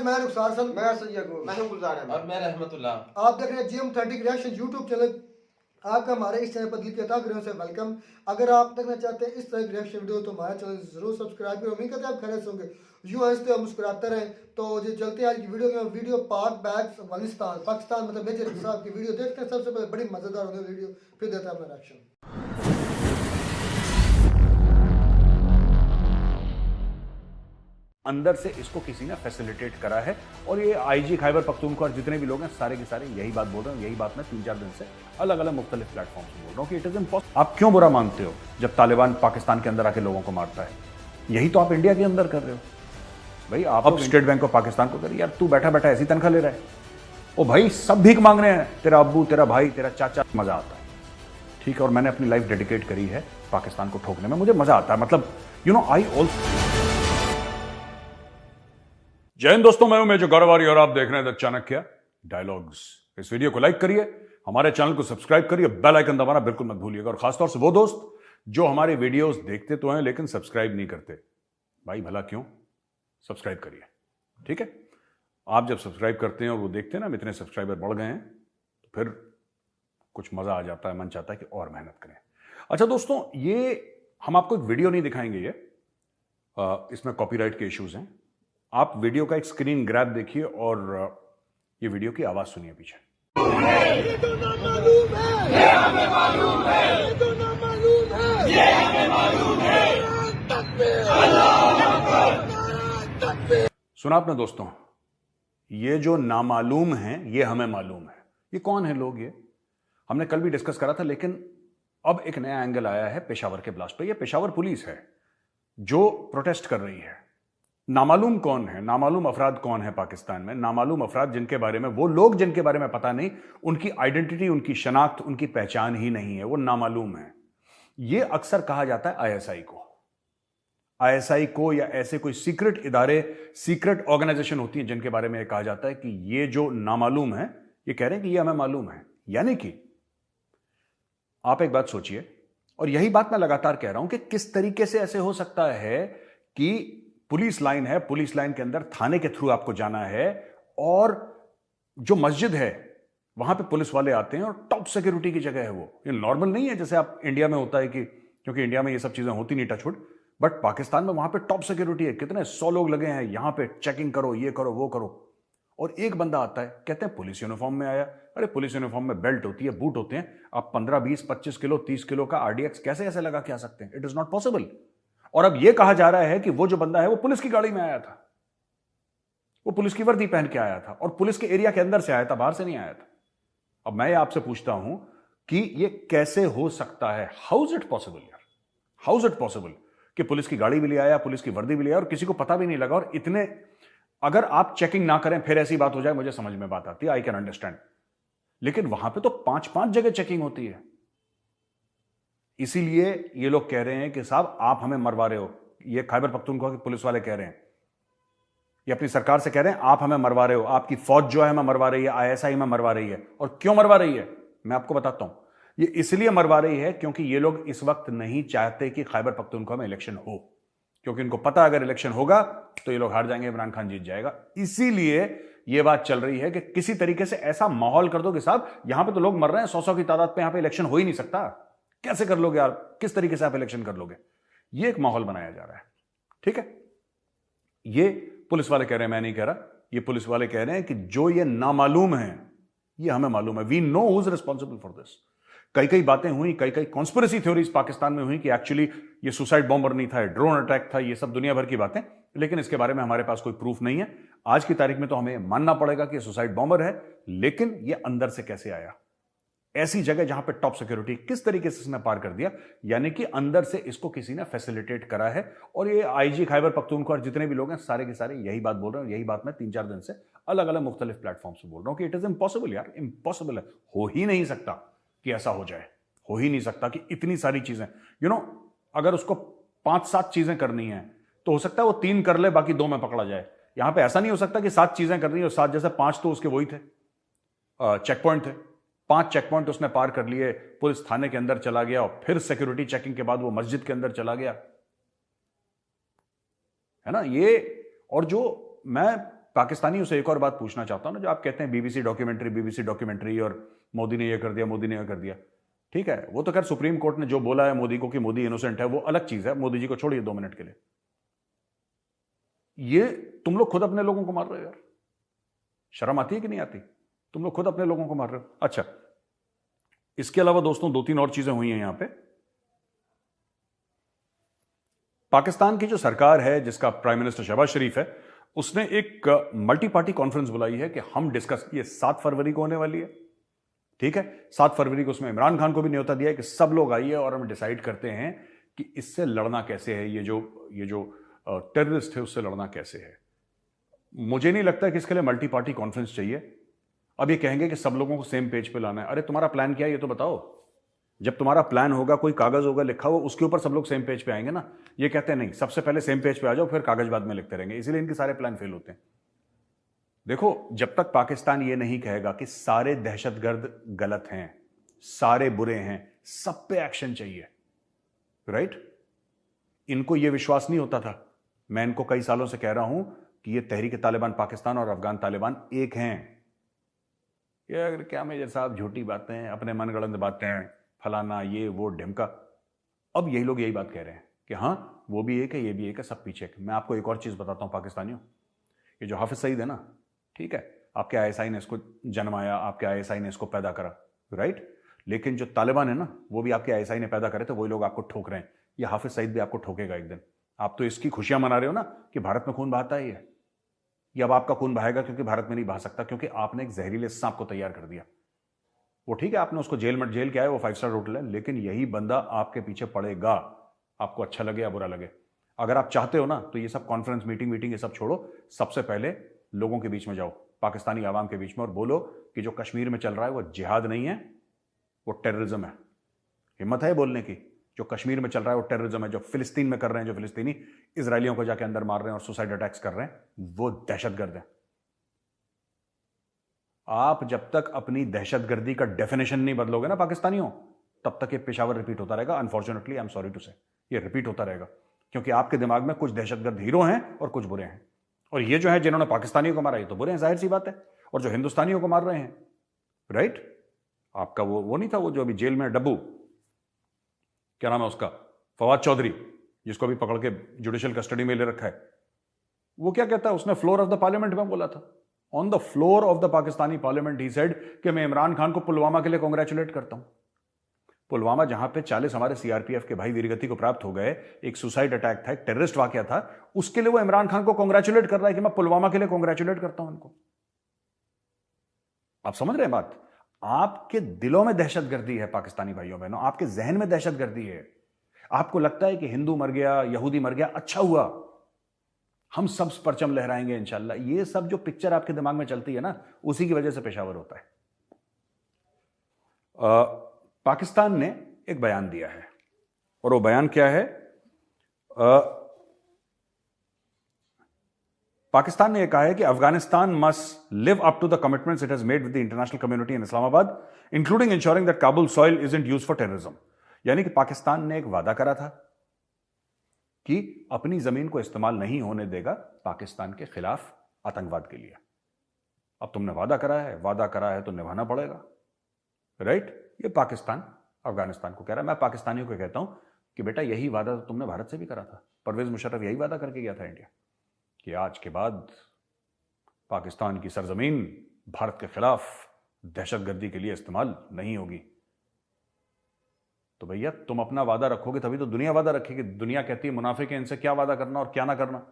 मैं रुखसार हसन, मैं सैयद हूं, मैं हूं गुलजार अहमद और मैं रहमतुल्लाह। आप देख रहे हैं GM30 रिएक्शन यूट्यूब चैनल। आपका हमारे इस चैनल पर दिल के तहे दिलों से वेलकम। अगर आप देखना चाहते हैं इस तरह की रिएक्शन वीडियो तो हमारा चैनल जरूर सब्सक्राइब करें। उम्मीद करते हैं आप खैरियत से होंगे, यूं हंसते और मुस्कुराते रहें। तो जो चलते हैं आज की वीडियो में, वीडियो पाक बैग्स अफगानिस्तान पाकिस्तान मतलब मेजर साहब की वीडियो देखते हैं। सबसे पहले बड़ी मजेदार होने वाली वीडियो, फिर देते हैं अपना रिएक्शन। अंदर से इसको किसी ने फैसिलिटेट करा है और ये आईजी खैबर पख्तूनख्वा और जितने भी लोग हैं सारे के सारे यही बात बोल रहे हैं। यही बात मैं 3-4 दिन से अलग अलग मुख्तलिफ प्लेटफॉर्म से बोल रहा हूँ कि इट इज इम्पॉसिबल। आप क्यों बुरा मानते हो जब तालिबान पाकिस्तान के अंदर आके लोगों को मारता है? यही तो आप इंडिया के अंदर कर रहे हो भाई। आप अब स्टेट बैंक ऑफ पाकिस्तान को करिए, यार तू बैठा बैठा ऐसी तनख्वाह ले रहा है। ओ भाई सब भीख मांग रहे हैं, तेरा अब्बू, तेरा भाई, तेरा चाचा। मजा आता है, ठीक है। और मैंने अपनी लाइफ डेडिकेट करी है पाकिस्तान को ठोकने में, मुझे मजा आता है। मतलब यू नो आई ऑल्सो। जय हिंद दोस्तों, मैं हूं मेजर गौरवारी और आप देख रहे हैं द चाणक्य डायलॉग्स। इस वीडियो को लाइक करिए, हमारे चैनल को सब्सक्राइब करिए, बेल आइकन दबाना बिल्कुल मत भूलिएगा। और खासतौर से वो दोस्त जो हमारे वीडियोस देखते तो हैं लेकिन सब्सक्राइब नहीं करते, भाई भला क्यों? सब्सक्राइब करिए, ठीक है। आप जब सब्सक्राइब करते हैं और वो देखते हैं ना इतने सब्सक्राइबर बढ़ गए हैं, तो फिर कुछ मजा आ जाता है, मन चाहता है कि और मेहनत करें। अच्छा दोस्तों, ये हम आपको एक वीडियो नहीं दिखाएंगे, ये इसमें कॉपीराइट के इश्यूज हैं। आप वीडियो का एक स्क्रीन ग्रैब देखिए और ये वीडियो की आवाज सुनिए पीछे। सुना आपने दोस्तों? ये जो नामालूम हैं ये हमें मालूम है। ये कौन है लोग? ये हमने कल भी डिस्कस करा था, लेकिन अब एक नया एंगल आया है पेशावर के ब्लास्ट पे। ये पेशावर पुलिस है जो प्रोटेस्ट कर रही है। नामालूम कौन है? नामालूम अफराद कौन है पाकिस्तान में? नामालूम अफराद जिनके बारे में, वो लोग जिनके बारे में पता नहीं, उनकी आइडेंटिटी, उनकी शनाख्त, उनकी पहचान ही नहीं है, वो नामालूम है। ये अक्सर कहा जाता है आईएसआई को या ऐसे कोई सीक्रेट इदारे, सीक्रेट ऑर्गेनाइजेशन होती है जिनके बारे में कहा जाता है कि ये जो नामालूम है, ये कह रहे हैं कि ये हमें मालूम है। यानी कि आप एक बात सोचिए, और यही बात मैं लगातार कह रहा हूं कि किस तरीके से ऐसे हो सकता है कि पुलिस लाइन है, पुलिस लाइन के अंदर थाने के थ्रू आपको जाना है, और जो मस्जिद है वहां पे पुलिस वाले आते हैं और टॉप सिक्योरिटी की जगह है वो। ये नॉर्मल नहीं है जैसे आप इंडिया में होता है कि, क्योंकि इंडिया में ये सब चीजें होती नहीं टचवुड, बट पाकिस्तान में वहां पे टॉप सिक्योरिटी है। कितने 100 लोग लगे हैं यहां पे, चेकिंग करो, ये करो, वो करो। और एक बंदा आता है, कहते हैं पुलिस यूनिफॉर्म में आया। अरे पुलिस यूनिफॉर्म में बेल्ट होती है, बूट होते हैं। आप 15, 20, 25 किलो, 30 किलो का आरडीएक्स कैसे ऐसे लगा के आ सकते हैं? It is not possible. और अब यह कहा जा रहा है कि वो जो बंदा है वो पुलिस की गाड़ी में आया था, वो पुलिस की वर्दी पहन के आया था और पुलिस के एरिया के अंदर से आया था, बाहर से नहीं आया था। अब मैं आपसे पूछता हूं कि ये कैसे हो सकता है? हाउ इज इट पॉसिबल यार? हाउ इज इट पॉसिबल कि पुलिस की गाड़ी भी ले आया, पुलिस की वर्दी भी ले आया और किसी को पता भी नहीं लगा? और इतने, अगर आप चेकिंग ना करें फिर ऐसी बात हो जाए, मुझे समझ में बात आती है, आई कैन अंडरस्टैंड। लेकिन वहां पे तो 5-5 जगह चेकिंग होती है। इसीलिए ये लोग कह रहे हैं कि साहब आप हमें मरवा रहे हो। ये खैबर पख्तूनख्वा के पुलिस वाले कह रहे हैं, ये अपनी सरकार से कह रहे हैं आप हमें मरवा रहे हो, आपकी फौज जो है हमें मरवा रही है, आईएसआई में मरवा रही है। और क्यों मरवा रही है मैं आपको बताता हूं। ये इसलिए मरवा रही है क्योंकि ये लोग इस वक्त नहीं चाहते कि खैबर पख्तूनख्वा में इलेक्शन हो, क्योंकि इनको पता अगर इलेक्शन होगा तो ये लोग हार जाएंगे, इमरान खान जीत जाएगा। इसीलिए ये बात चल रही है कि किसी तरीके से ऐसा माहौल कर दो कि साहब यहां पे तो लोग मर रहे हैं 100-100 की तादाद पे, यहां पे इलेक्शन हो ही नहीं सकता। कैसे कर लोगे यार? किस तरीके से आप इलेक्शन कर लोगे? ये एक माहौल बनाया जा रहा है, ठीक है। ये पुलिस वाले कह रहे हैं, मैं नहीं कह रहा। ये पुलिस वाले कह रहे हैं कि जो ये नामालूम है ये हमें मालूम है। We know who is responsible for this. कई बातें हुई, कई कॉन्स्पिरेसी थ्योरीज पाकिस्तान में हुई कि एक्चुअली ये सुसाइड बॉम्बर नहीं था, ड्रोन अटैक था, ये सब दुनिया भर की बातें, लेकिन इसके बारे में हमारे पास कोई प्रूफ नहीं है। आज की तारीख में तो हमें मानना पड़ेगा कि सुसाइड बॉम्बर है, लेकिन ये अंदर से कैसे आया? ऐसी जगह जहां पे टॉप सिक्योरिटी, किस तरीके से इसने पार कर दिया? यानी कि अंदर से इसको किसी ने फैसिलिटेट करा है। और ये आईजी खैबर पख्तूनख्वा और जितने भी लोग हैं सारे के सारे यही बात बोल रहे हैं। यही बात मैं 3-4 दिन से अलग अलग मुख्तलिफ प्लेटफॉर्म से बोल रहा हूं कि इट इज इम्पॉसिबल यार, इम्पॉसिबल है। हो ही नहीं सकता कि ऐसा हो जाए, हो ही नहीं सकता कि इतनी सारी चीजें, अगर उसको 5-7 चीजें करनी है तो हो सकता है वो 3 कर ले, बाकी 2 में पकड़ा जाए। यहां पे ऐसा नहीं हो सकता कि 7 चीजें करनी है और 7 जैसे 5 तो उसके वही थे, चेक पॉइंट थे। 5 चेक पॉइंट उसने पार कर लिए, पुलिस थाने के अंदर चला गया और फिर सिक्योरिटी चेकिंग के बाद वो मस्जिद के अंदर चला गया, है ना ये। और जो मैं पाकिस्तानियों से एक और बात पूछना चाहता हूं ना, जो आप कहते हैं बीबीसी डॉक्यूमेंट्री और मोदी ने यह कर दिया, मोदी ने यह कर दिया। ठीक है, वो तो खैर सुप्रीम कोर्ट ने जो बोला है मोदी को कि मोदी इनोसेंट है, वो अलग चीज है। मोदी जी को छोड़िए 2 मिनट के लिए। ये तुम लोग खुद अपने लोगों को मार रहे हो यार, शर्म आती है कि नहीं आती? तुम लोग खुद अपने लोगों को मार रहे हो। अच्छा, इसके अलावा दोस्तों 2-3 और चीजें हुई हैं यहां पे। पाकिस्तान की जो सरकार है, जिसका प्राइम मिनिस्टर शहबाज शरीफ है, उसने एक मल्टी पार्टी कॉन्फ्रेंस बुलाई है कि हम डिस्कस, ये 7 फरवरी को होने वाली है। ठीक है, 7 फरवरी को उसमें इमरान खान को भी न्योता दिया है कि सब लोग आइए और हम डिसाइड करते हैं कि इससे लड़ना कैसे है, ये जो टेररिस्ट है उससे लड़ना कैसे है। मुझे नहीं लगता कि इसके लिए मल्टी पार्टी कॉन्फ्रेंस चाहिए। अब ये कहेंगे कि सब लोगों को सेम पेज पे लाना है। अरे तुम्हारा प्लान क्या है ये तो बताओ। जब तुम्हारा प्लान होगा, कोई कागज होगा लिखा हुआ, उसके ऊपर सब लोग सेम पेज पे आएंगे ना। ये कहते हैं नहीं, सबसे पहले सेम पेज पे आ जाओ, फिर कागज बाद में लिखते रहेंगे, इसीलिए इनके सारे प्लान फेल होते हैं। देखो, जब तक पाकिस्तान ये नहीं कहेगा कि सारे दहशतगर्द गलत हैं, सारे बुरे हैं, सब पे एक्शन चाहिए, राइट? इनको ये विश्वास नहीं होता था। मैं इनको कई सालों से कह रहा हूं कि ये तहरीक तालिबान पाकिस्तान और अफगान तालिबान एक हैं। ये क्या मेजर साहब झूठी बातें, अपने मनगढ़ंत बातें, फलाना ये वो ढिमका। अब यही लोग यही बात कह रहे हैं कि हाँ वो भी एक है, ये भी एक है, सब पीछे। मैं आपको एक और चीज बताता हूं पाकिस्तानियों, ये जो हाफिज सईद है ना, ठीक है, आपके आईएसआई ने इसको जन्माया, आपके आईएसआई ने इसको पैदा करा, राइट? लेकिन जो तालिबान है ना, वो भी आपके आईएसआई ने पैदा करे, तो वही लोग आपको ठोक रहे हैं। ये हाफिज सईद भी आपको ठोकेगा एक दिन। आप तो इसकी खुशियां मना रहे हो ना कि भारत में खून बहाता है ये अब आपका खून बहाएगा, क्योंकि भारत में नहीं बहा सकता, क्योंकि आपने एक जहरीले सांप को तैयार कर दिया। वो ठीक है, आपने उसको जेल क्या है, वो 5 स्टार होटल है, लेकिन यही बंदा आपके पीछे पड़ेगा, आपको अच्छा लगे या बुरा लगे। अगर आप चाहते हो ना, तो ये सब कॉन्फ्रेंस मीटिंग ये सब छोड़ो, सबसे पहले लोगों के बीच में जाओ, पाकिस्तानी आवाम के बीच में, और बोलो कि जो कश्मीर में चल रहा है वो जिहाद नहीं है, वो टेररिज्म है। हिम्मत है बोलने की? जो कश्मीर में चल रहा है वो टेररिज्म है। जो फिलिस्तीन में कर रहे हैं, जो फिलिस्तीनी इजरायलियों को जाके अंदर मार रहे हैं और सुसाइड अटैक्स कर रहे हैं, वो दहशतगर्द है। आप जब तक अपनी दहशतगर्दी का डेफिनेशन नहीं बदलोगे ना पाकिस्तानियों, तब तक ये पेशावर रिपीट होता रहेगा। Unfortunately, I am sorry to say, ये रिपीट होता रहेगा, क्योंकि आपके दिमाग में कुछ दहशतगर्द हीरो हैं और कुछ बुरे हैं। और ये जो है जिन्होंने पाकिस्तानियों को मारा, ये तो बुरे हैं, जाहिर सी बात है। और जो हिंदुस्तानियों को मार रहे हैं, राइट? आपका वो नहीं था, वो जो अभी जेल में डब्बू, क्या नाम है उसका, फवाद चौधरी, जिसको अभी पकड़ के जुडिशियल कस्टडी में ले रखा है, वो क्या कहता है? उसने फ्लोर ऑफ द पार्लियामेंट में बोला था, on the floor of the Pakistani parliament he said कि मैं इमरान खान को पुलवामा के लिए कांग्रेचुलेट करता हूं। पुलवामा, जहां पे 40 हमारे सीआरपीएफ के भाई वीरगति को प्राप्त हो गए, एक सुसाइड अटैक था, एक टेररिस्ट वाकया था, उसके लिए वो इमरान खान को कांग्रेचुलेट कर रहा है कि मैं पुलवामा के लिए कांग्रेचुलेट करता हूं इनको। आप समझ रहे हैं बात? आपके दिलों में दहशतगर्दी है पाकिस्तानी भाइयों बहनों, आपके जहन में दहशतगर्दी है। आपको लगता है कि हिंदू मर गया, यहूदी मर गया, अच्छा हुआ, हम सब परचम लहराएंगे इंशाल्लाह। ये सब जो पिक्चर आपके दिमाग में चलती है ना, उसी की वजह से पेशावर होता है। पाकिस्तान ने एक बयान दिया है, और वो बयान क्या है? पाकिस्तान ने कहा है कि Afghanistan must live up to the commitments it has made with the international community in Islamabad, including ensuring that Kabul soil isn't used for terrorism. यानी कि पाकिस्तान ने एक वादा करा था कि अपनी जमीन को इस्तेमाल नहीं होने देगा पाकिस्तान के खिलाफ आतंकवाद के लिए। अब तुमने वादा करा है तो निभाना पड़ेगा, राइट? ये पाकिस्तान अफगानिस्तान को कह रहा है। मैं पाकिस्तानियों को कहता हूं कि बेटा यही वादा तो तुमने भारत से भी करा था। परवेज मुशर्रफ यही वादा करके गया था इंडिया कि आज के बाद पाकिस्तान की सरजमीन भारत के खिलाफ दहशतगर्दी के लिए इस्तेमाल नहीं होगी। तो भैया तुम अपना वादा रखोगे तभी तो दुनिया वादा रखेगी। दुनिया कहती है मुनाफिक है, इनसे क्या वादा करना और क्या ना करना।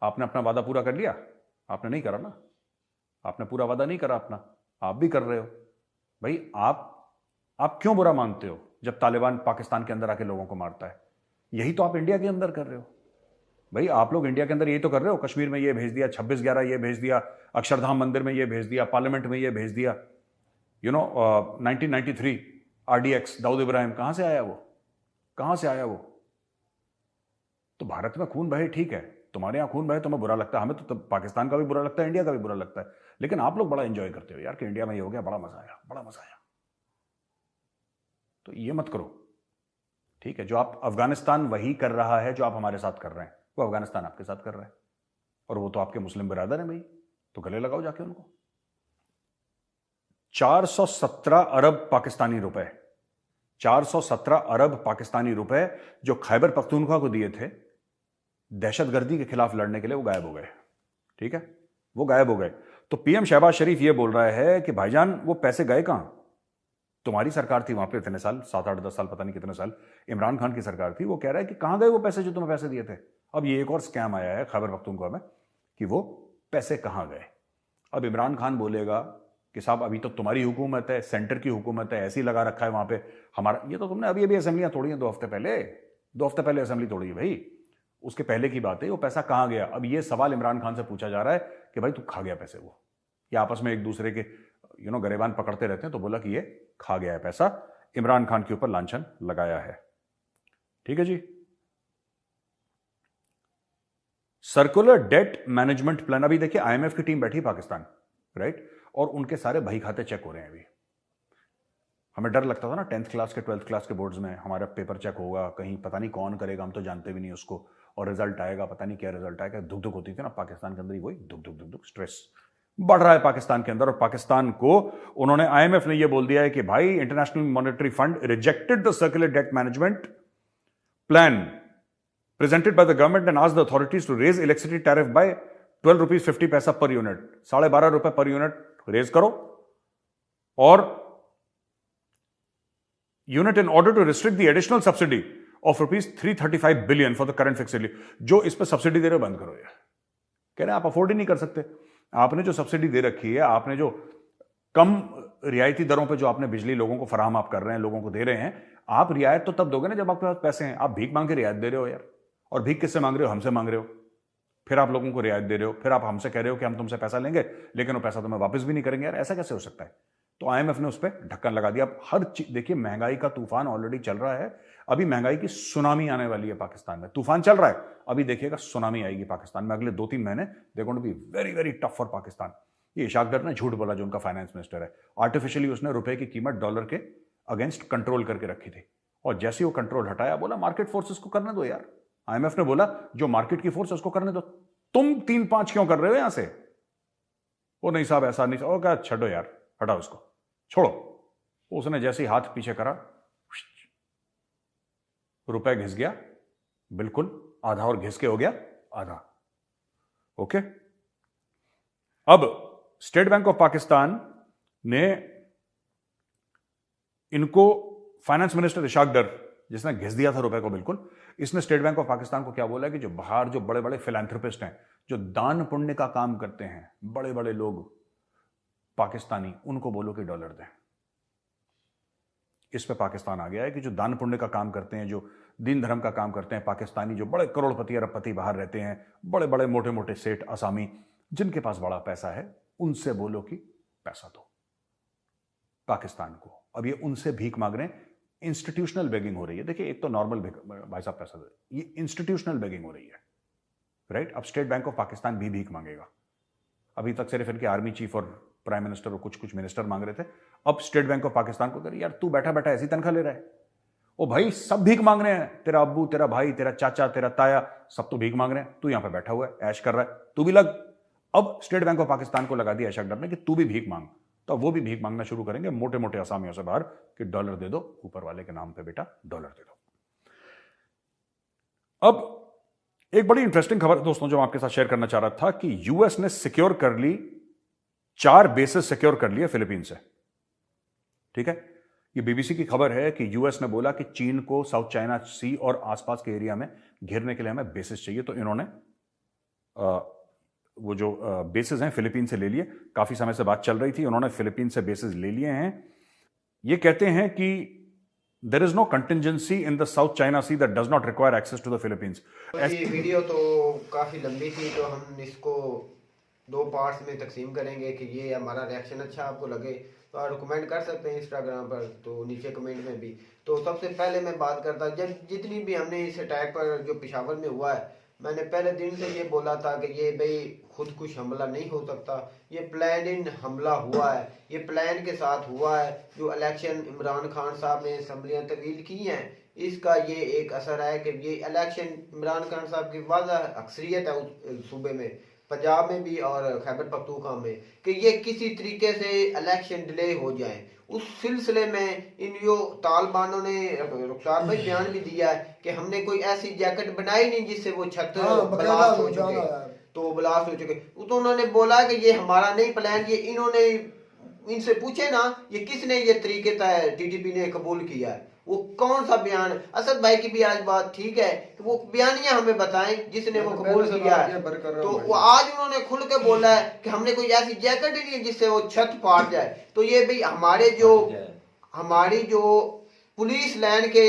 आपने अपना वादा पूरा कर लिया? आपने नहीं करा ना, आपने पूरा वादा नहीं करा अपना, आप भी कर रहे हो। भाई आप क्यों बुरा मानते हो जब तालिबान पाकिस्तान के अंदर आके लोगों को मारता है? यही तो आप इंडिया के अंदर कर रहे हो। भाई आप लोग इंडिया के अंदर यही तो कर रहे हो। कश्मीर में ये भेज दिया, 26/11 ये भेज दिया, अक्षरधाम मंदिर में ये भेज दिया, पार्लियामेंट में ये भेज दिया। 1993 RDX दाऊद इब्राहिम, कहां से आया वो? तो भारत में खून बहे, ठीक है, तुम्हारे यहां खून बहे तुम्हें बुरा लगता है, हमें तो पाकिस्तान का भी बुरा लगता है, इंडिया का भी बुरा लगता है, लेकिन आप लोग बड़ा एंजॉय करते हो यार कि इंडिया में ये हो गया, बड़ा मजा आया। तो ये मत करो, ठीक है? जो आप अफगानिस्तान वही कर रहा है जो आप हमारे साथ कर रहे हैं, वो अफगानिस्तान आपके साथ कर रहा है। और वो तो आपके मुस्लिम बिरादर हैं भाई, तो गले लगाओ जाके उनको। 417 अरब पाकिस्तानी रुपए, 417 अरब पाकिस्तानी रुपए जो खैबर पख्तूनख्वा को दिए थे दहशतगर्दी के खिलाफ लड़ने के लिए, वो गायब हो गए। ठीक है, वो गायब हो गए। तो पीएम शहबाज शरीफ ये बोल रहा है कि भाईजान वो पैसे गए कहां? तुम्हारी सरकार थी वहां पे इतने साल, 7-8-10 साल, पता नहीं कितने साल इमरान खान की सरकार थी। वो कह रहा है कि कहां गए वो पैसे जो तुम्हें पैसे दिए थे? अब ये एक और स्कैम आया है खैबर पख्तूनख्वा में कि वो पैसे कहां गए। अब इमरान खान बोलेगा कि साहब अभी तो तुम्हारी हुकूमत है, सेंटर की हुकूमत है, ऐसे ही लगा रखा है वहां पे हमारा। ये तो तुमने अभी अभी असेंबलियां तोड़ी हैं 2 हफ्ते पहले, 2 हफ्ते पहले असेंबली तोड़ी है भाई, उसके पहले की बात है। वो पैसा कहां गया? अब ये सवाल इमरान खान से पूछा जा रहा है कि भाई तू खा गया पैसे। वो ये आपस में एक दूसरे के गरेबान पकड़ते रहते हैं, तो बोला कि ये खा गया है पैसा, इमरान खान के ऊपर लांछन लगाया है। ठीक है जी। सर्कुलर डेट मैनेजमेंट प्लान, अभी देखिए आईएमएफ की टीम बैठी पाकिस्तान, राइट, और उनके सारे बही खाते चेक हो रहे हैं अभी। हमें डर लगता था ना 10th क्लास के 12th क्लास के बोर्ड्स में हमारा पेपर चेक होगा, कहीं पता नहीं कौन करेगा, हम तो जानते भी नहीं उसको, और रिजल्ट आएगा, पता नहीं क्या रिजल्ट आएगा, धुक धुक होती थी ना पाकिस्तान के अंदर ही, वही धुक धुक धुक धुक, स्ट्रेस बढ़ रहा है पाकिस्तान के अंदर। और पाकिस्तान को उन्होंने, आईएमएफ ने यह बोल दिया है कि भाई international monetary fund rejected the circular debt management plan presented by the government and asked the authorities to raise electricity tariff by 12 rupees 50 paisa per unit, 12.5 रुपए पर यूनिट रेज करो, और unit in order to restrict the additional subsidy of ₹335 billion for the current fixed year. जो इस पर subsidy दे रहे हो बंद करो यार। कह रहे हैं आप अफोर्ड ही नहीं कर सकते, आपने जो सब्सिडी दे रखी है, आपने जो कम रियायती दरों पे जो आपने बिजली लोगों को फराहम आप कर रहे हैं, लोगों को दे रहे हैं, आप रियायत तो तब दोगे ना जब आपके पास पैसे हैं। आप भीख मांग के रियायत दे रहे हो यार, और भीख किससे मांग रहे हो? हमसे मांग रहे हो, फिर आप लोगों को रियायत दे रहे हो, फिर आप हमसे कह रहे हो कि हम तुमसे पैसा लेंगे लेकिन वो पैसा तुम्हें वापस भी नहीं करेंगे। यार ऐसा कैसे हो सकता है? तो आईएमएफ ने उस पर ढक्कन लगा दिया। अब हर चीज देखिए, महंगाई का तूफान ऑलरेडी चल रहा है, अभी महंगाई की सुनामी आने वाली है पाकिस्तान में। तूफान चल रहा है, अभी देखिएगा सुनामी आएगी पाकिस्तान में अगले 2-3 महीने। They going to be very very tough for Pakistan. ये इशाक डर ने झूठ बोला, जो उनका फाइनेंस मिनिस्टर है, आर्टिफिशियली उसने रुपए की कीमत डॉलर के अगेंस्ट कंट्रोल करके रखी थी, और जैसे वो कंट्रोल हटाया, बोला मार्केट फोर्सेस को करने दो यार। आईएमएफ ने बोला जो मार्केट की फोर्स है उसको करने दो, तुम 3-5 क्यों कर रहे हो यहां से? वो नहीं साहब ऐसा नहीं, ओ क्या, छड़ो यार, हटाओ उसको, छोड़ो। उसने जैसे ही हाथ पीछे करा, रुपए घिस गया, बिल्कुल आधा, और घिस के हो गया आधा। ओके, अब स्टेट बैंक ऑफ पाकिस्तान ने इनको, फाइनेंस मिनिस्टर इशाक डर जिसने घिस दिया था रुपए को बिल्कुल, इसने स्टेट बैंक ऑफ पाकिस्तान को क्या बोला कि जो बाहर जो बड़े बड़े फिलैंथ्रोपिस्ट हैं, जो दान पुण्य का काम करते हैं, बड़े बड़े लोग पाकिस्तानी, उनको बोलो कि डॉलर दें। इस पे पाकिस्तान आ गया है कि जो दान पुण्य का काम करते हैं, जो दीन धर्म का काम करते हैं पाकिस्तानी, जो बड़े करोड़पति अरबपति बाहर रहते हैं, बड़े बड़े मोटे मोटे सेठ असामी, जिनके पास बड़ा पैसा है, उनसे बोलो कि पैसा दो पाकिस्तान को। अब ये उनसे भीख मांग रहे हैं, इंस्टीट्यूशनल बेगिंग हो रही है। देखिए, एक तो नॉर्मल भाई साहब पैसा दे, ये इंस्टीट्यूशनल बेगिंग हो रही है, राइट। अब स्टेट बैंक ऑफ पाकिस्तान भी भीख मांगेगा। अभी तक सिर्फ इनके आर्मी चीफ और प्राइम मिनिस्टर और कुछ कुछ मिनिस्टर मांग रहे थे, अब स्टेट बैंक ऑफ पाकिस्तान को कर, यार तू बैठा बैठा ऐसी तनख्वाह ले रहा है, ओ भाई सब भीख मांग रहे हैं, तेरा अब्बू, तेरा भाई, तेरा चाचा, तेरा ताया, सब तो भीख मांग रहे हैं, तू यहां पर बैठा हुआ है, ऐश कर रहा है, तू भी लग। अब स्टेट बैंक ऑफ पाकिस्तान को लगा दिया इशाक डर ने कि तू भी भीख मांग, तो वो भी भीख मांगना शुरू करेंगे मोटे मोटे असामियों से बाहर कि डॉलर दे दो, ऊपर वाले के नाम पे बेटा डॉलर दे दो। अब एक बड़ी इंटरेस्टिंग खबर दोस्तों जो मैं आपके साथ शेयर करना चाह रहा था कि यूएस ने सिक्योर कर ली 4 बेसेस सिक्योर कर लिए फिलीपीन से। ठीक है, ये बीबीसी की खबर है कि यूएस ने बोला कि चीन को साउथ चाइना सी और आसपास के एरिया में घेरने के लिए हमें बेसेस चाहिए, तो इन्होंने वो जो बेसेस हैं फिलीपीन से ले लिए। काफी समय से बात चल रही थी, उन्होंने फिलीपीन से बेसेस ले लिए हैं। ये कहते हैं कि there is no contingency in the South China Sea that does not require access to the Philippines. ये वीडियो तो काफी लंबी थी, तो हम इसको 2 पार्ट्स में तकसीम करेंगे कि ये हमारा रिएक्शन अच्छा आपको लगे तो आप कमेंट कर सकते हैं इंस्टाग्राम पर, तो नीचे कमेंट में भी। तो सबसे पहले मैं बात करता, जब जितनी भी हमने इस अटैक पर जो पेशावर में हुआ है, मैंने पहले दिन से ये बोला था कि ये भाई खुदकुश हमला नहीं हो सकता, ये प्लान इन हमला हुआ है, ये प्लान के साथ हुआ है। जो इलेक्शन इमरान खान साहब ने असम्बलियाँ तवील की हैं, इसका ये एक असर है कि ये इलेक्शन इमरान खान साहब की वाज़ह अक्सरियत है उस सूबे में, पंजाब में भी और खैबर पख्तूनख्वा में कि ये किसी तरीके से इलेक्शन डिले हो जाए। उस सिलसिले में इन यो तालिबानों ने रुखसार भाई बयान भी दिया है कि हमने कोई ऐसी जैकेट बनाई नहीं जिससे वो छत ब्लास्ट हो चुके, तो ब्लास्ट हो चुके। तो उन्होंने बोला कि ये हमारा नहीं प्लान, ये इन्होंने इनसे पूछे ना ये किसने ये तरीके टीटीपी ने कबूल किया है, वो कौन सा बयान। असद भाई की भी आज बात ठीक है कि वो बयानिया हमें बताएं जिसने वो कबूल किया है। तो वो आज उन्होंने खुल के बोला है कि हमने कोई ऐसी जैकेट ही नहीं है जिससे वो छत फाड़ जाए। तो ये भाई हमारी जो पुलिस लाइन के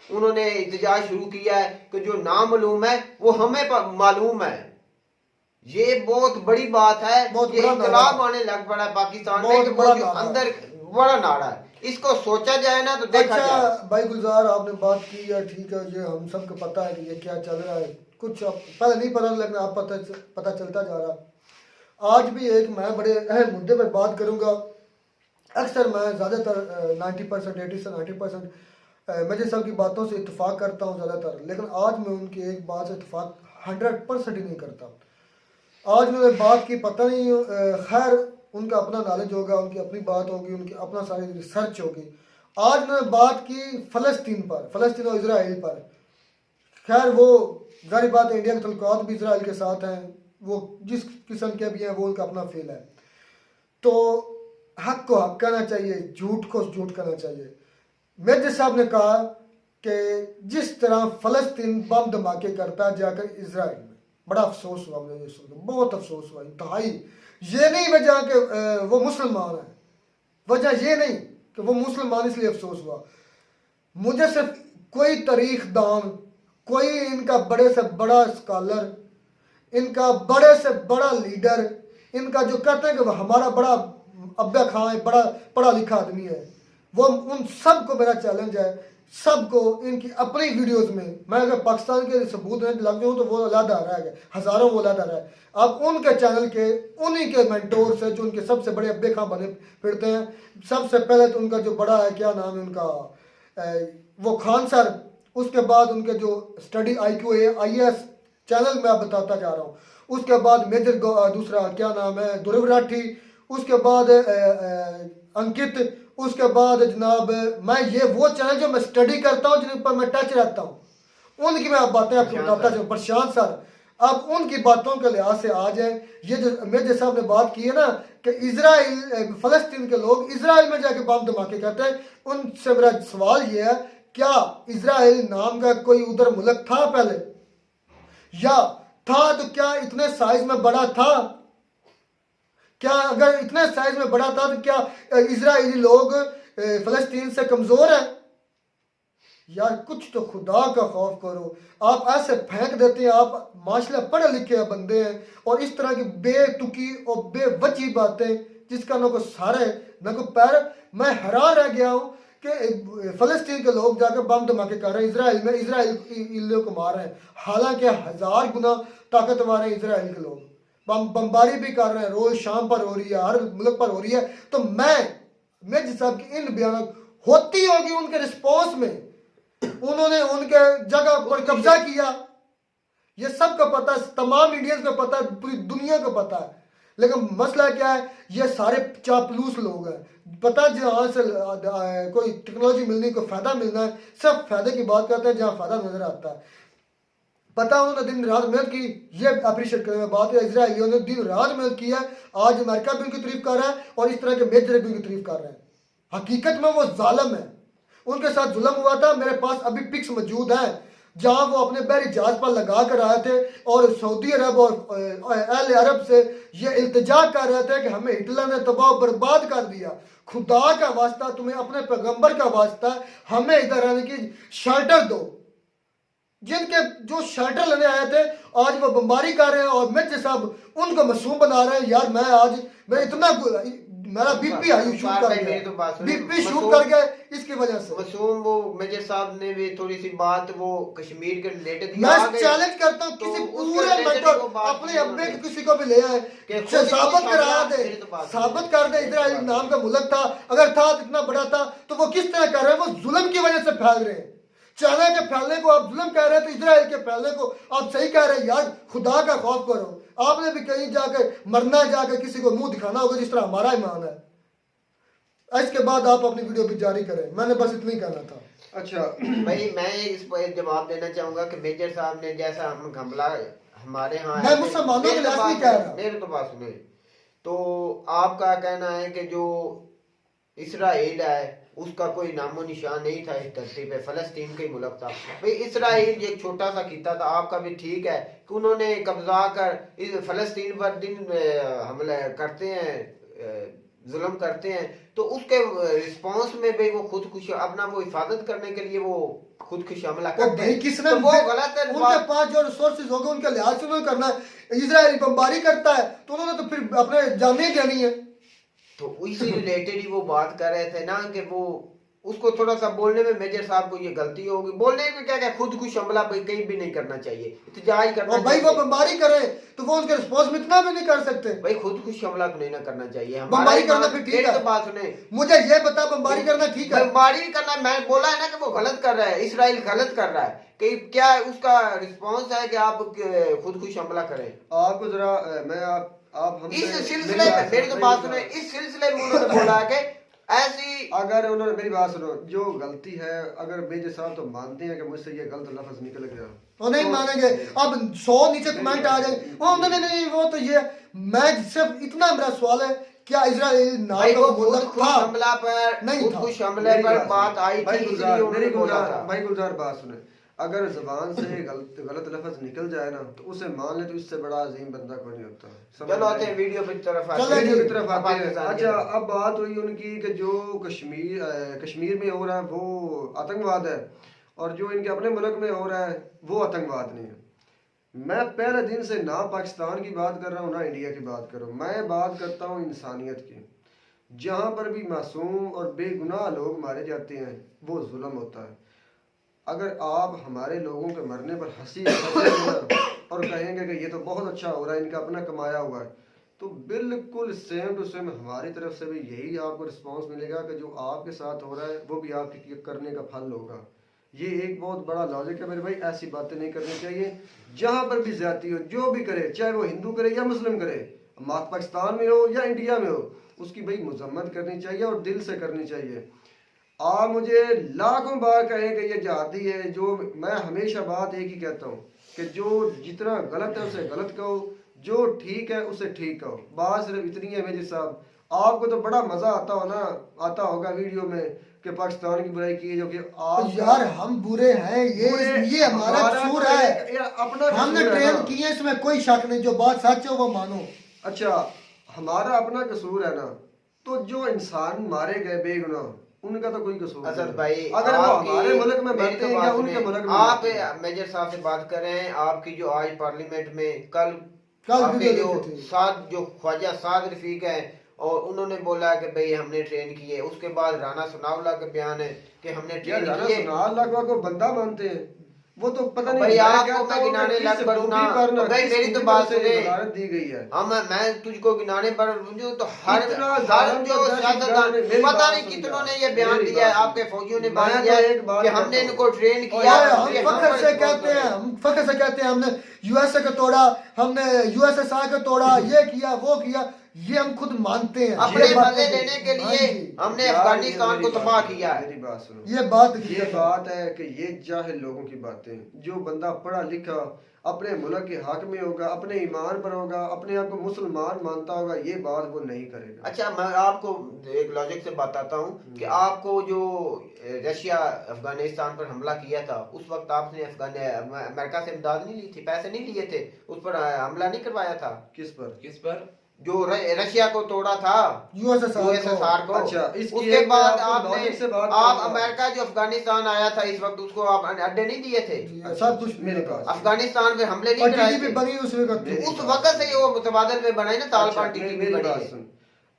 उन्होंने एहतजाज शुरू किया है कि जो नामालूम है वो हमें मालूम है। ये बहुत बड़ी बात है, ये इनकलाब आने लग पड़ा है पाकिस्तान में, जो अंदर बड़ा नारा है, इसको सोचा जाए ना तो देखा जाए। भाई गुलजार आपने बात की है, ठीक है, ये हम सबको पता है कि ये क्या चल रहा है, कुछ पहले नहीं पता लेकिन आप पता चलता जा रहा। आज भी एक मैं बड़े अहम मुद्दे पर बात करूंगा। अक्सर मैं ज़्यादातर 90% 80 से 90% मेजर साहब की बातों से इत्तेफाक करता हूँ ज़्यादातर, लेकिन आज मैं उनकी एक बात से इत्तेफाक 100% ही नहीं करता। आज उन्होंने बात की, पता नहीं, खैर उनका अपना नॉलेज होगा, उनकी अपनी बात होगी, उनकी अपना सारी रिसर्च होगी। आज उन्होंने बात की फ़लस्तीन पर, फ़लस्तीन और इजराइल पर। खैर वो जारी बात है, इंडिया के तल्लुकात भी इजराइल के साथ हैं, वो जिस किस्म के भी हैं वो उनका अपना फेल है। तो हक को हक कहना चाहिए, झूठ को झूठ कहना चाहिए। मेजर साहब ने कहा कि जिस तरह फ़लस्तीन बम धमाके करता है जाकर इजराइल में, बड़ा अफसोस हुआ मुझे सुनकर, बहुत अफसोस हुआ इंतहाई। ये नहीं वजह कि वो मुसलमान है, वजह ये नहीं कि वो मुसलमान इसलिए अफसोस हुआ। मुझे सिर्फ कोई तारीख दान, कोई इनका बड़े से बड़ा स्कॉलर, इनका बड़े से बड़ा लीडर, इनका जो कहते हैं कि वो हमारा बड़ा अब्बा खां है, बड़ा पढ़ा लिखा आदमी है, वो उन सब को मेरा चैलेंज है, सबको इनकी अपनी वीडियोस में, मैं अगर पाकिस्तान के सबूत में लग जाऊँ तो वो अलग आ रहा है, हज़ारों वो अलग आ रहा है। अब उनके चैनल के उन्हीं के मेंटोर से जो उनके सबसे बड़े अब्बे खां बने फिरते हैं। सबसे पहले तो उनका जो बड़ा है, क्या नाम है उनका, वो खान सर, उसके बाद उनके जो स्टडी IQ IAS चैनल में आप बताता जा रहा हूँ, उसके बाद मेजर दूसरा क्या नाम है ध्रुव राठी, उसके बाद अंकित, उसके बाद जनाब मैं ये वो चैनल जो मैं स्टडी करता हूँ, जिन पर मैं टच रहता हूँ, उनकी मैं बातें आपको बताता हूँ। प्रशांत सर, अब उनकी बातों के लिहाज से आ जाए, ये जो मेजर साहब ने बात की है ना कि इजराइल फ़लस्तीन के लोग इजराइल में जाके बम धमाके करते हैं, उनसे मेरा सवाल ये है, क्या इजराइल नाम का कोई उधर मुल्क था पहले, या था तो क्या इतने साइज में बड़ा था? क्या अगर इतने साइज में बड़ा था तो क्या इजरायली लोग फ़लस्तीन से कमज़ोर हैं? यार कुछ तो खुदा का खौफ करो। आप ऐसे फेंक देते हैं, आप माशाल्लाह पढ़े लिखे बंदे हैं, और इस तरह की बेतुकी और बेवजही बातें जिसका न कोई सर है न कोई पैर। मैं हैरान रह गया हूँ कि फ़लस्तीन के लोग जाकर बम धमाके कर रहे हैं इजराइल में, इजराइलियों को मार रहे हैं, हालांकि 1000 गुना ताकतवर हैं इजराइल के लोग, बमबारी भी कर रहे हैं, रोज शाम पर हो रही है, हर मुल्क पर हो रही है। तो मेजर साहब की इन बयान होती होगी उनके रिस्पॉन्स में, उन्होंने उनके जगह पर कब्जा किया, ये सबको पता है, तमाम इंडियंस को पता है, पूरी दुनिया को पता है। लेकिन मसला क्या है, ये सारे चापलूस लोग हैं, पता जहाँ से कोई टेक्नोलॉजी मिलनी, कोई फायदा मिलना है, सब फायदे की बात करते हैं जहाँ फायदा नजर आता है। पता उन्होंने दिन रात मेहनत की, ये अप्रिशिएट करने में बात है। इजराइलियों ने दिन रात मेहनत की है, आज अमेरिका भी उनकी तारीफ कर रहा है और इस तरह के मेजर भी उनकी तारीफ कर रहे हैं। हकीकत में वो जालिम है, उनके साथ जुल्म हुआ था। मेरे पास अभी पिक्स मौजूद हैं जहां वो अपने बहरी जहाज पर लगा कर आए थे और सऊदी अरब और अहले अरब से ये इल्तिजा कर रहे थे कि हमें हिटलर ने तबाह बर्बाद कर दिया। खुदा का वास्ता, तुम्हें अपने पैगंबर का वास्ता, हमें इधर आने की शेल्टर दो। जिनके जो शेल्टर लेने आए थे आज वो बमबारी कर रहे हैं और मेजर साहब उनको मासूम बना रहे हैं। यार मैं इतना मेरा बीपी हाई शूट कर गया, बीपी शूट कर गया इसकी वजह से। मासूम वो मेजर साहब ने भी थोड़ी सी बात वो कश्मीर के रिलेटेड मैं चैलेंज करता हूँ, किसी पूरे मेंटर अपने अब्बे के किसी को भी ले आए, साबित करा दे, साबित कर दे इजराइल नाम का मुल्क था, अगर था तो इतना बड़ा था, तो वो किस तरह कर रहे हैं, वो जुल्म की वजह से फैल रहे हैं। चाइना के फैलने को आप जुल्म कह रहे हैं तो इसराइल के फैलने को आप सही कह रहे हैं। यार खुदा का खौफ करो। आपने भी कहीं जाकर मरना, जाकर किसी को मुंह दिखाना होगा जिस तरह हमारा ईमान है। इसके बाद आप अपनी वीडियो भी जारी करें। मैंने बस इतना ही कहना था। अच्छा भाई, मैं इस पर एक जवाब देना चाहूंगा कि मेजर साहब ने जैसा हम हमला हमारे यहाँ मैं मुसलमानों के लिहाज नहीं कह रहा। मेरे तो बात सुने। तो आपका कहना है कि जो इसराइल है उसका कोई नामो निशान नहीं था इस धरती पे, फलस्तीन का ही मुल्क था। भाई इसराइल एक छोटा सा खिता था, आपका भी ठीक है कि उन्होंने कब्जा कर इस फलस्तीन पर दिन हमला करते हैं, जुल्म करते हैं, तो उसके रिस्पांस में भाई वो खुदकुश अपना वो हिफाजत करने के लिए वो खुदकुश हमला करते हैं। किसने तो वो गलत है। उनके पास जो रिसोर्सेज होंगे उनके लिहाज से उन्होंने करना है। इजराइल बमबारी करता है तो उन्होंने तो फिर अपने जाने देनी है। तो इसी रिलेटेड ही वो बात कर रहे थे ना कि वो उसको थोड़ा सा बोलने में मेजर साहब को ये गलती होगी। बोलने में क्या क्या खुदकुश हमला कहीं भी नहीं करना चाहिए, इत्तेजाज करना और भाई वो बमबारी करे तो वो उसके रिस्पॉन्स में इतना भी नहीं कर सकते। भाई खुदकुश हमला नहीं ना करना चाहिए। बमबारी करना फिर ठीक है। तो बात सुने, मुझे ये बता बमबारी करना ठीक है? बमबारी करना मैं बोला है ना कि वो गलत कर रहा है, इसराइल गलत कर रहा है कि क्या उसका रिस्पॉन्स है कि आप खुदकुश हमला करें। आपको जरा मैं आप हम इस सिलसिले में मेरी तो बात सुने, इस सिलसिले में उन्होंने बोला है कि ऐसी, अगर उन्होंने मेरी बात सुनो, जो गलती है अगर मेजर साहब तो मानते हैं कि मुझसे ये गलत लफ्ज निकल गया वो नहीं मानेंगे। अब 100 नीचे कमेंट आ जाए वो नहीं वो तो ये, मैं सिर्फ इतना मेरा सवाल है क्या इजराइल नाम का मुल्क था? हमला पर नहीं था। खुदकुश हमले पर बात आई थी, इसलिए उन्होंने बोला था। भाई गुलजार बात सुने, अगर जबान से गलत लफ्ज निकल जाए ना तो उसे मान ले तो इससे बड़ा अजीम बंदा कोई नहीं होता। चलो आते हैं वीडियो की तरफ वीडियो की तरफ आते हैं। अच्छा अब बात हुई उनकी कि जो कश्मीर में हो रहा है वो आतंकवाद है और जो इनके अपने मुल्क में हो रहा है वो आतंकवाद नहीं है। मैं पहले दिन से ना पाकिस्तान की बात कर रहा हूँ ना इंडिया की बात कर रहा हूँ, मैं बात करता हूँ इंसानियत की। जहाँ पर भी मासूम और बेगुनाह लोग मारे जाते हैं वो जुल्म होता है। अगर आप हमारे लोगों के मरने पर हंसी और कहेंगे कि ये तो बहुत अच्छा हो रहा है, इनका अपना कमाया हुआ है, तो बिल्कुल सेम टू सेम हमारी तरफ से भी यही आपको रिस्पांस मिलेगा कि जो आपके साथ हो रहा है वो भी आपके करने का फल होगा। ये एक बहुत बड़ा लॉजिक है मेरे भाई, ऐसी बातें नहीं करनी चाहिए। जहाँ पर भी ज्यादती हो जो भी करे, चाहे वो हिंदू करे या मुस्लिम करे, पाकिस्तान में हो या इंडिया में हो, उसकी भाई मजम्मत करनी चाहिए और दिल से करनी चाहिए। आप मुझे लाखों बार कहें कि ये जहादी है, जो मैं हमेशा बात एक ही कहता हूँ कि जो जितना गलत है उसे गलत कहो, जो ठीक है उसे ठीक कहो। बात सिर्फ इतनी है मेजर साहब, आपको तो बड़ा मजा आता होगा वीडियो में कि पाकिस्तान की बुराई की जो कि आप यार हम बुरे हैं, ये हमारा कसूर है, अपना हमने ट्रेन किए, इसमें कोई शक नहीं। जो बात सच है वो मानो। अच्छा हमारा अपना कसूर है ना, तो जो इंसान मारे गए बेगुनाह उनका तो कोई कसूर असद नहीं। भाई अगर वो हमारे मुल्क में मरते हैं या उनके मुल्क में, आप मेजर साहब से बात कर रहे हैं। आपकी जो आज पार्लियामेंट में कल आपके जो ख्वाजा साद रफीक है और उन्होंने बोला कि भाई हमने ट्रेन किए। उसके बाद राना सनाउल्लाह का बयान है कि हमने ट्रेन राना किए। सनाउल्लाह को बंदा मानते हैं, वो तो पता नहीं भाई आपको मैं गिनाने लग पड़ूं ना, भाई मेरी तो बात सुने, दी गई है। मैं तुझको गिनाने पर तो हर जो सियासतदान पता नहीं कितनों ने ये बयान दिया है, आपके फौजियों ने बयान दिया है कि हमने इनको ट्रेन किया। हम फख्र से कहते हैं हमने यूएसए को तोड़ा, हमने यूएसएसआर को तोड़ा, ये किया वो किया, ये हम खुद मानते हैं। अपने मजे लेने के लिए हमने अफगानिस्तान को तबाह किया है। मेरी बात सुनो, ये बात है कि ये जाहिल लोगों की बातें। जो बंदा पढ़ा लिखा अपने मुल्क के हक में होगा, अपने ईमान पर होगा, अपने आप को मुसलमान मानता होगा, ये बात वो नहीं करेगा। अच्छा मैं आपको एक लॉजिक से बताता हूँ कि आपको जो रशिया अफगानिस्तान पर हमला किया था उस वक्त आपने अमेरिका से इमदाद नहीं ली थी, पैसे नहीं लिए थे, उस पर हमला नहीं करवाया था। किस पर जो रशिया को तोड़ा था, यूएसएसआर को। अच्छा उसके बाद आप अमेरिका जो अफगानिस्तान आया था इस वक्त उसको आप अड्डे नहीं दिए थे, सब कुछ मेरे पास। अफगानिस्तान पे हमले नहीं कराए थे उस वक्त से ही वो मुतबादल में बनाई ना तालिबान टीवी में बनी।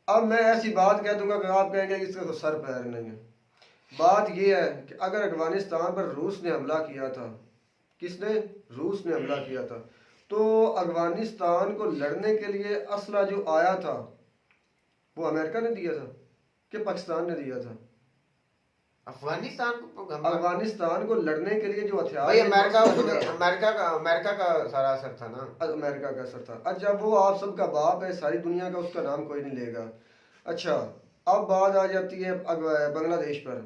अब मैं ऐसी बात कह दूंगा कि आप कहेंगे कि इसका तो सर पैर नहीं है। बात ये है कि अगर अफगानिस्तान पर रूस ने हमला किया था, किसने? रूस ने हमला किया था, तो अफगानिस्तान को लड़ने के लिए असला जो आया था वो अमेरिका ने दिया था कि पाकिस्तान ने दिया था? अफगानिस्तान को अफगानिस्तान को लड़ने के लिए जो हथियार भाई अमेरिका का सारा असर था ना, अमेरिका का असर था। अच्छा वो आप सबका बाप है, सारी दुनिया का, उसका नाम कोई नहीं लेगा। अच्छा अब बात आ जाती है बांग्लादेश पर।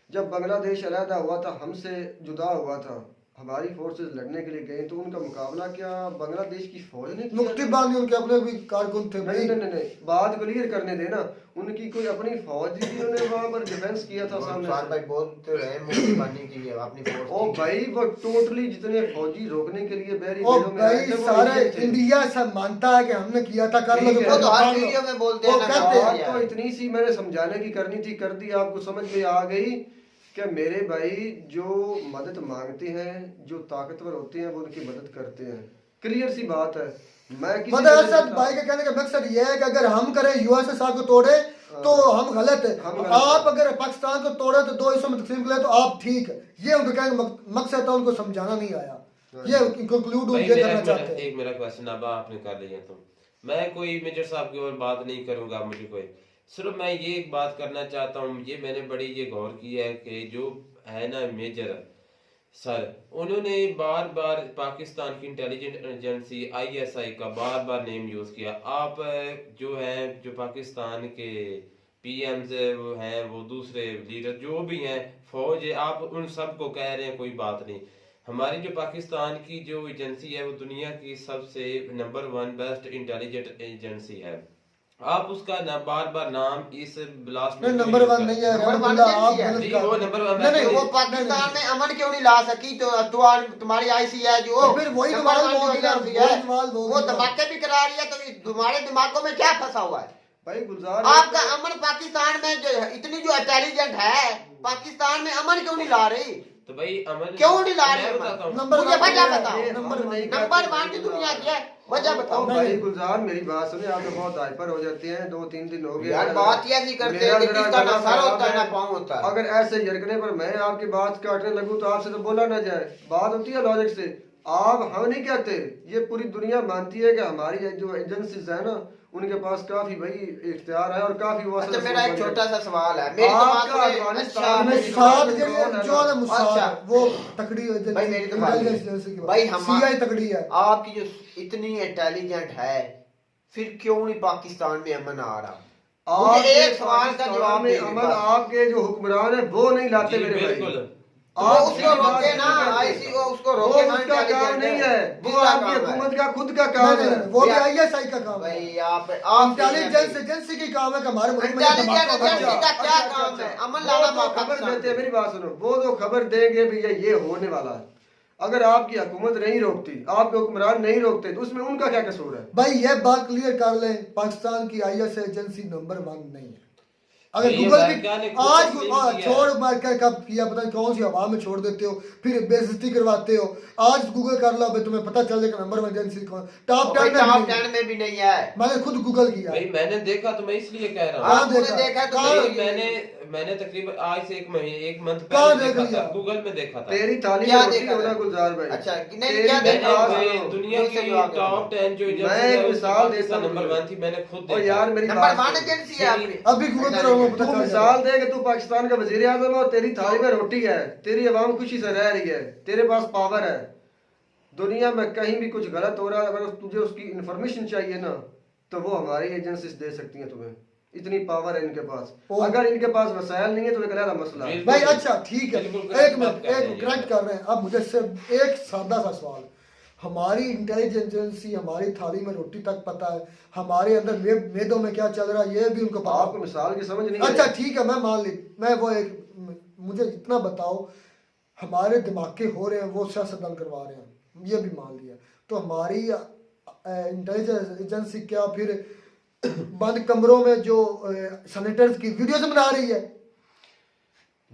जब बांग्लादेश अलहदा हुआ था, हमसे जुदा हुआ था, हमारी फोर्सेस लड़ने के लिए गए, तो उनका मुकाबला क्या बांग्लादेश की फौज ने किया? मुक्तिबान उनके अपने भी कारकुन थे भाई। नहीं, बात क्लियर करने देना। उनकी कोई अपनी फौज थी, उन्होंने वहां पर डिफेंस किया था सामने से। भाई बोलते रहे मुक्तिबानी की है अपनी फोर्स। ओ भाई वो टोटली जितने फौजी रोकने के लिए बैरी ओ भाई सारे इंडिया सब मानता है कि हमने किया था, कर लो वो तो हर वीडियो में बोलते हैं ना। तो इतनी सी मैंने समझाने की करनी थी, कर दी, आपको समझ में आ गई कि मेरे भाई जो मदद मांगते हैं, जो ताकतवर होते हैं, वो उनकी मदद करते हैं। क्लियर सी बात है। मैं मतलब भाई के कहने का मकसद ये है कि अगर हम करें यूएसएसआर को तोड़े तो हम गलत है, आप अगर पाकिस्तान को तोड़े तो दो हिस्सों में तकसीम करें तो आप ठीक है। ये उनका कहने का मकसद था, उनको समझाना नहीं आया। ये कंक्लूड ये करना चाहते हैं। एक मेरा क्वेश्चन अब आपने कर लिया, तो मैं कोई मेजर साहब की और बात नहीं करूंगा, मुझे कोई सिर्फ मैं ये एक बात करना चाहता हूँ। ये मैंने बड़ी ये गौर की है कि जो है ना मेजर सर, उन्होंने बार बार पाकिस्तान की इंटेलिजेंस एजेंसी ISI का बार बार नेम यूज किया। आप जो है जो पाकिस्तान के PMs वो हैं, वो दूसरे लीडर जो भी हैं, फौज है, आप उन सब को कह रहे हैं कोई बात नहीं। हमारी जो पाकिस्तान की जो एजेंसी है वो दुनिया की सबसे नंबर 1 बेस्ट इंटेलिजेंस एजेंसी है। आप उसका ना बार बार नाम इस ब्लास्ट में नंबर 1 नहीं है, नंबर 1 वो नंबर 1 नहीं, वो पाकिस्तान में अमन क्यों नहीं ला सकी? तो तुम्हारी IC है जो फिर वही वो धमाके भी करा रही है, तो तुम्हारे दिमागों में क्या फंसा हुआ है? भाई गुलजार, आपका अमन पाकिस्तान में जो इतनी जो इंटेलिजेंट है, पाकिस्तान में अमन क्यों नहीं ला रही? तो भाई अमन क्यों नहीं ला रही? नंबर मुझे वजह बताओ। नंबर नंबर 1 की दुनिया की है, वजह बताओ। भाई गुलजार मेरी बात सुनिए, आप तो बहुत हाइपर हो जाते हैं। 2-3 दिन हो गए यार, बात ही ऐसी करते हैं कि किसका ना सर होता है ना पाँव होता है। अगर ऐसे झरकने पर मैं आपकी बात काटने लगूं तो आपसे तो बोला ना जाए। बात होती है लॉजिक से। आप हम नहीं कहते, ये पूरी दुनिया मानती है कि हमारी जो एजेंसीज है ना, उनके पास काफी भाई इख्तियार है और काफी वो। अच्छा मेरा एक छोटा सा सवाल है, मेरे दिमाग में वो तकड़ी भाई, मेरी तो भाई CI तकड़ी है। आपकी जो इतनी इंटेलिजेंट है, फिर क्यों नहीं पाकिस्तान में अमन आ रहा? मुझे एक सवाल का जवाब में अमन आपके जो हुक्मरान है वो नहीं लाते मेरे भाई। उसको रोके ना, IC को उसको रोके ना। उसका काम नहीं है, वो आपकी हुकूमत का खुद का काम है। वो भी ISI का काम है भाई। आप इंटेलिजेंस एजेंसी की काम है कि हमारे मुल्क में एजेंसी का क्या काम है? अमन लाना खबर देते हैं। मेरी बात सुनो, वो तो खबर देंगे भैया ये होने वाला है। अगर आपकी हुकूमत नहीं रोकती, आपके हुक्मरान नहीं रोकते, तो उसमें उनका क्या कसूर है? भाई ये बात क्लियर कर लें, पाकिस्तान की ISI एजेंसी नंबर 1 नहीं है। अगर गूगल भी आज छोड़ मार कर कब किया पता नहीं कौन सी हवा में छोड़ देते हो, फिर बेइज्जती करवाते हो। आज गूगल कर लो, भाई तुम्हें पता चल जाएगा नंबर 1 एजेंसी कौन। टॉप 10 में भी नहीं है। मैंने खुद गूगल किया भाई, मैंने देखा तो मैं इसलिए कह रहा हूँ। आपने देखा तो मैंने तकरीबन आज से 1 मंथ पहले देखा था, गूगल में देखा था। तेरी तालीम क्या देखा ना गुलजार भाई? अच्छा नहीं, क्या देखा? दुनिया की टॉप 10 जो मैं एक मिसाल देता हूं, नंबर 1 थी, मैंने खुद देखा। यार मेरी नंबर 1 एजेंसी है आपकी। अभी गूगल करो, तू मिसाल दे कि तू पाकिस्तान का वजीर आजम है और तेरी थाली में रोटी है, तेरी अवाम खुशी से रह रही है, तेरे पास पावर है। दुनिया में कहीं भी कुछ गलत हो रहा है, अगर तुझे उसकी इंफॉर्मेशन चाहिए ना, तो वो हमारी एजेंसीज दे सकती हैं तुम्हें। इतनी पावर है इनके पास। अगर इनके पास वसाइल नहीं है तो एक अलग मसला है भाई। अच्छा ठीक है, एक मिनट, एक करेक्ट कर रहे हैं। अब मुझे सिर्फ एक सादा सा सवाल, हमारी इंटेलिजेंस एजेंसी हमारी थाली में रोटी तक पता है, हमारे अंदर मेदों में क्या चल रहा है ये भी उनको पता। आपको मिसाल की समझ नहीं? अच्छा ठीक है, मैं मान ली, मैं वो एक, मुझे इतना बताओ, हमारे दिमागे हो रहे हैं वो सियासतदान करवा रहे हैं, ये भी मान लिया, तो हमारी इंटेलिजेंस एजेंसी क्या फिर बंद कमरों में जो सेनेटर्स की वीडियोस बना रही है?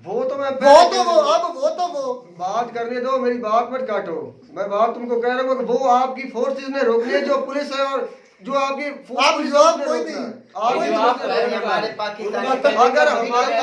वो तो मैं वो बात करने दो, मेरी बात मत काटो। मैं बात तुमको कह रहा हूँ कि वो आपकी फोर्सेस ने रोकनी है, जो पुलिस है और जो आपकी कोई नहीं। हमारे पाकिस्तान अगर हमारी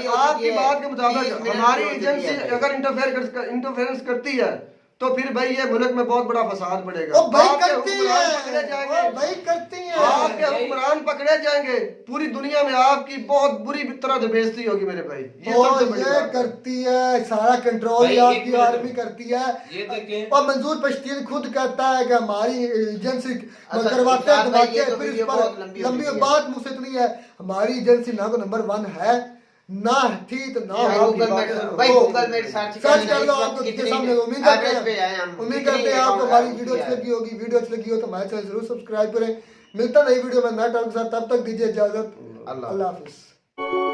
आपकी बात के मुताबिक हमारी एजेंसी अगर इंटरफेरेंस करती है तो फिर भाई ये मुल्क में बहुत बड़ा फसाद पड़ेगा। ओ भाई आपके करती हुक्मरान है, पकड़े जाएंगे, ओ भाई करती है, आपके हुक्मरान पकड़े जाएंगे, पूरी दुनिया में आपकी बहुत बुरी तरह से बेइज्जती होगी मेरे भाई। ये और सबसे बड़ी ये बात है। करती है, सारा कंट्रोल भाई, आपकी एक मिनट आर्मी करती है। ये देखें। और मंजूर पश्तीन खुद कहता है कि हमारी एजेंसी अच्छा, करवाते हैं इरशाद भाई, ये धमाके, तो फिर इस वीडियो पर बहुत लंबी हो लंबी चुकी है। बात मुझसे इतनी है, हमारी एजेंसी ना तो नंबर 1 है, ना थी तो ना भाई होगी। गूगल में भाई गूगल में सर्च सर्च कर लो, आपको कितने सामने उम्मीद करते हैं, उम्मीद करते हैं आपको हमारी वीडियो अच्छी लगी होगी। वीडियो अच्छी लगी हो तो हमारे चैनल जरूर सब्सक्राइब करें। मिलता नई वीडियो में नए टॉपिक के साथ, तब तक दीजिए इजाजत। अल्लाह अल्लाह हाफिज।